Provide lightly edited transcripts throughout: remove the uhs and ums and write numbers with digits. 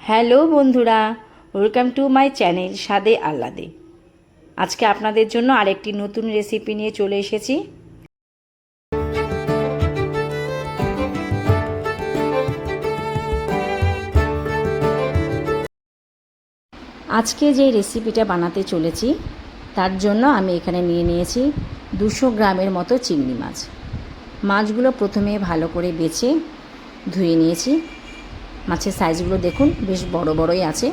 Hello বন্ধুরা, welcome to my channel স্বাদে আহ্লাদে। আজকে আপনাদের জন্য আরেকটি নতুন রেসিপি নিয়ে চলে এসেছি। আজকে যে রেসিপিটা বানাতে চলেছি তার জন্য আমি এখানে নিয়ে নিয়েছি 200 গ্রামের মতো চিংড়ি মাছ। মাছগুলো প্রথমে ভালো করে বেছে ধুয়ে নিয়েছি। মাছের সাইজগুলো দেখুন, বেশ বড় বড়ই আছে।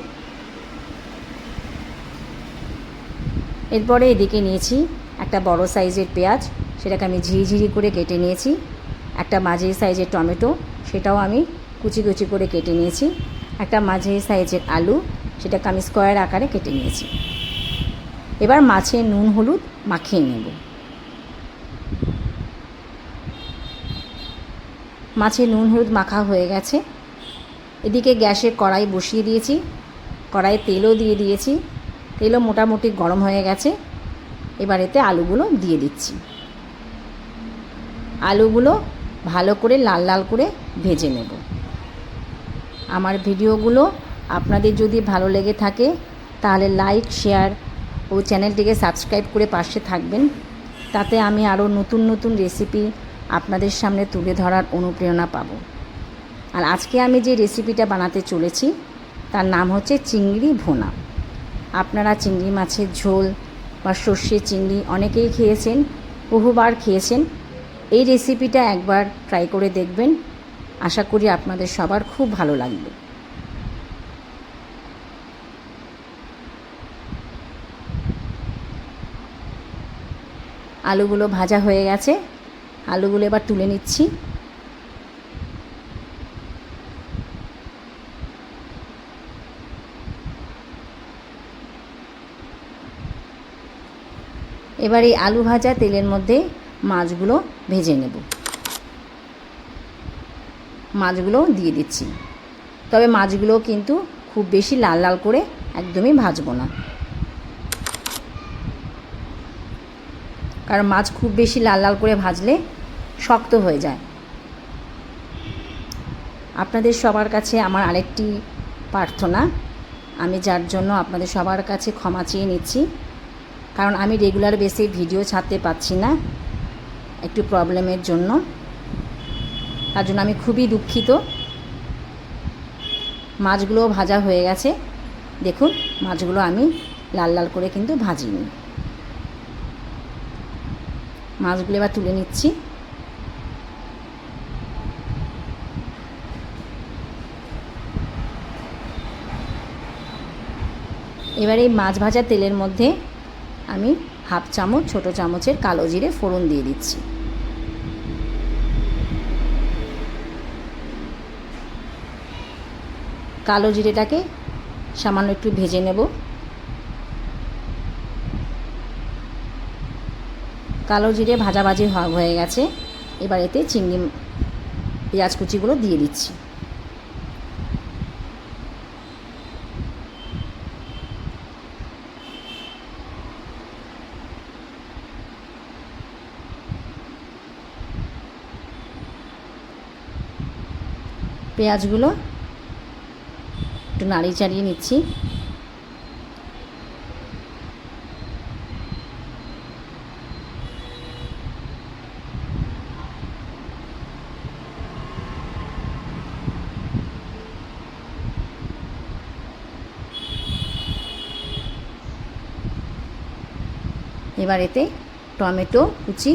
এরপরে এদিকে নিয়েছি একটা বড় সাইজের পেঁয়াজ, সেটাকে আমি ঝিরিঝিরি করে কেটে নিয়েছি। একটা মাঝারি সাইজের টমেটো, সেটাও আমি কুচি কুচি করে কেটে নিয়েছি। একটা মাঝারি সাইজের আলু, সেটাকে আমি স্কোয়ার আকারে কেটে নিয়েছি। এবার মাছে নুন হলুদ মাখিয়ে নেব। মাছে নুন হলুদ মাখা হয়ে গেছে। এদিকে গ্যাসে কড়াই বসিয়ে দিয়েছি, কড়াইয়ে তেলও দিয়ে দিয়েছি। তেলও মোটামুটি গরম হয়ে গেছে। এবার এতে আলুগুলো দিয়ে দিচ্ছি। আলুগুলো ভালো করে লাল লাল করে ভেজে নেব। আমার ভিডিওগুলো আপনাদের যদি ভালো লেগে থাকে তাহলে লাইক, শেয়ার ও চ্যানেলটিকে সাবস্ক্রাইব করে পাশে থাকবেন। তাতে আমি আরও নতুন নতুন রেসিপি আপনাদের সামনে তুলে ধরার অনুপ্রেরণা পাব। আর আজকে আমি যে রেসিপিটা বানাতে চলেছি তার নাম হচ্ছে চিংড়ি ভুনা। আপনারা চিংড়ি মাছের ঝোল বা সর্ষে চিংড়ি অনেকেই খেয়েছেন, বহুবার খেয়েছেন। এই রেসিপিটা একবার ট্রাই করে দেখবেন, আশা করি আপনাদের সবার খুব ভালো লাগবে। আলুগুলো ভাজা হয়ে গেছে, আলুগুলো এবার তুলে নিচ্ছি। এবার এই আলু ভাজা তেলের মধ্যে মাছগুলো ভেজে নেব। মাছগুলো দিয়ে দিচ্ছি, তবে মাছগুলো কিন্তু খুব বেশি লাল লাল করে একদমই ভাজবো না, কারণ মাছ খুব বেশি লাল লাল করে ভাজলে শক্ত হয়ে যায়। আপনাদের সবার কাছে আমার আরেকটি প্রার্থনা, আমি যার জন্য আপনাদের সবার কাছে ক্ষমা চেয়ে নিচ্ছি, কারণ আমি রেগুলার বেসে ভিডিও ছাড়তে পারছি না একটু প্রবলেমের জন্য। তার জন্য আমি খুবই দুঃখিত। মাছগুলো ভাজা হয়ে গেছে, দেখুন মাছগুলো আমি লাল লাল করে কিন্তু ভাজিনি। মাছগুলো এবার তুলে নিচ্ছি। এবার এই মাছ ভাজা তেলের মধ্যে আমি হাফ চামচ ছোটো চামচের কালো জিরে ফোড়ন দিয়ে দিচ্ছি। কালো জিরেটাকে সামান্য একটু ভেজে নেব। কালো জিরে ভাজাভাজি হয়ে গেছে। এবার এতে চিংড়ি পেঁয়াজ কুচিগুলো দিয়ে দিচ্ছি। পেঁয়াজগুলো একটু নাড়িয়ে চাড়িয়ে নিচ্ছি। এবার এতে টমেটো কুচি,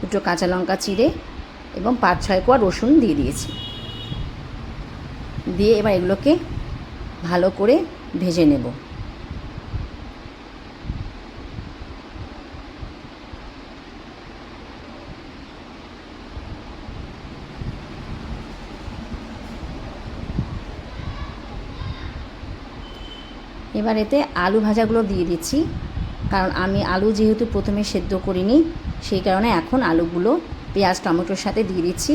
দুটো কাঁচা লঙ্কা চিড়ে এবং 5-6 কোয়া রসুন দিয়ে দিয়েছি। দিয়ে এবার এগুলোকে ভালো করে ভেজে নেব। এবার এতে আলু ভাজাগুলো দিয়ে দিচ্ছি, কারণ আমি আলু যেহেতু প্রথমে সেদ্ধ করিনি, সেই কারণে এখন আলুগুলো পেঁয়াজ টমেটোর সাথে দিয়ে দিচ্ছি।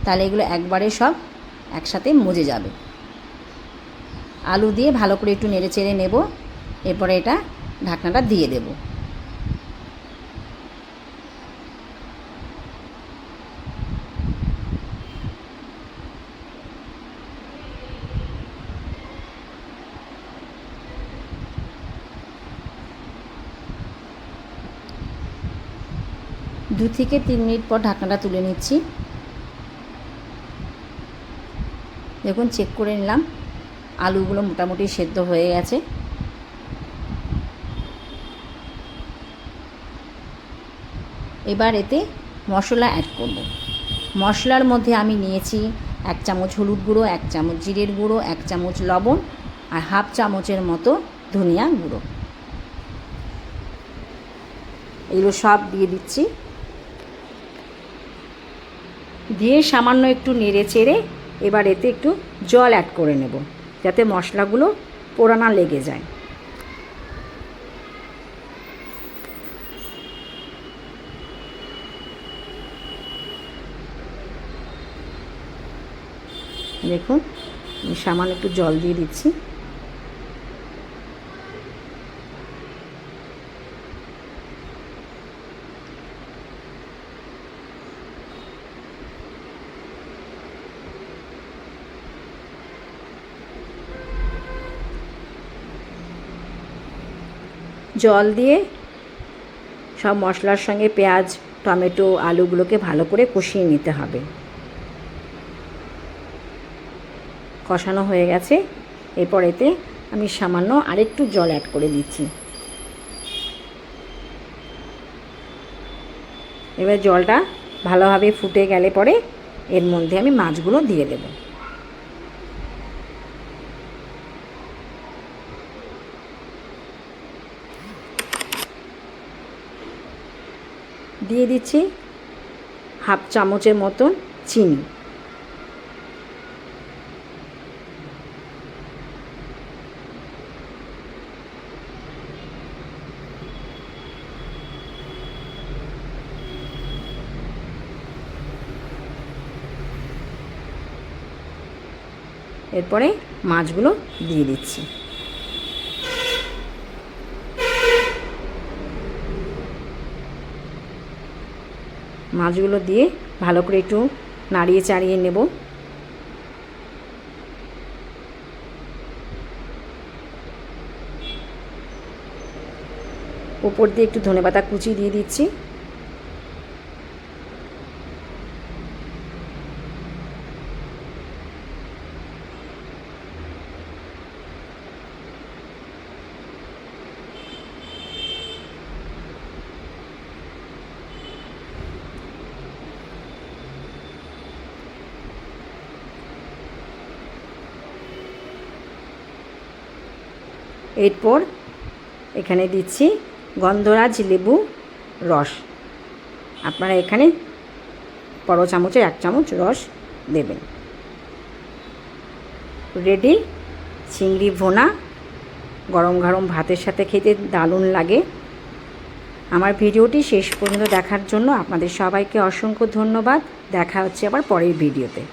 তাহলে এগুলো একবারে সব একসাথে মজে যাবে। আলু দিয়ে ভালো করে একটু নেড়ে চেড়ে নেব। এরপরে এটা ঢাকনাটা দিয়ে দেব। 2 থেকে 3 মিনিট পর ঢাকনাটা তুলে নিচ্ছি। দেখুন চেক করে নিলাম, আলুগুলো মোটামুটি সেদ্ধ হয়ে গেছে। এবার এতে মশলা অ্যাড করব। মশলার মধ্যে আমি নিয়েছি 1 চামচ হলুদ গুঁড়ো, 1 চামচ জিরের গুঁড়ো, 1 চামচ লবণ আর হাফ চামচের মতো ধনিয়া গুঁড়ো। এগুলো সব দিয়ে দিচ্ছি। দিয়ে সামান্য একটু নেড়ে চেড়ে এবার এতে একটু জল অ্যাড করে নেব, যাতে মশলাগুলো পোড়া না লেগে যায়। দেখুন আমি সামান্য একটু জল দিয়ে দিচ্ছি। জল দিয়ে সব মশলার সঙ্গে পেঁয়াজ, টমেটো, আলুগুলোকে ভালো করে কষিয়ে নিতে হবে। কষানো হয়ে গেছে। এরপর এতে আমি সামান্য আরেকটু জল অ্যাড করে দিচ্ছি। এবার জলটা ভালোভাবে ফুটে গেলে পরে এর মধ্যে আমি মাছগুলো দিয়ে দেব। দিয়ে দিচ্ছি হাফ চামচের মতন চিনি। এরপরে মাছগুলো দিয়ে দিচ্ছি। মাছগুলো দিয়ে ভালো করে একটু নাড়িয়ে চাড়িয়ে নেব। উপর দিয়ে একটু ধনেপাতা কুচি দিয়ে দিচ্ছি। এরপর এখানে দিচ্ছি গন্ধরাজ লেবু রস। আপনারা এখানে বড় চামচের 1 চামচ রস দেবেন। রেডি চিংড়ি ভোনা। গরম গরম ভাতের সাথে খেতে দারুণ লাগে। আমার ভিডিওটি শেষ পর্যন্ত দেখার জন্য আপনাদের সবাইকে অসংখ্য ধন্যবাদ। দেখা হচ্ছে আবার পরের ভিডিওতে।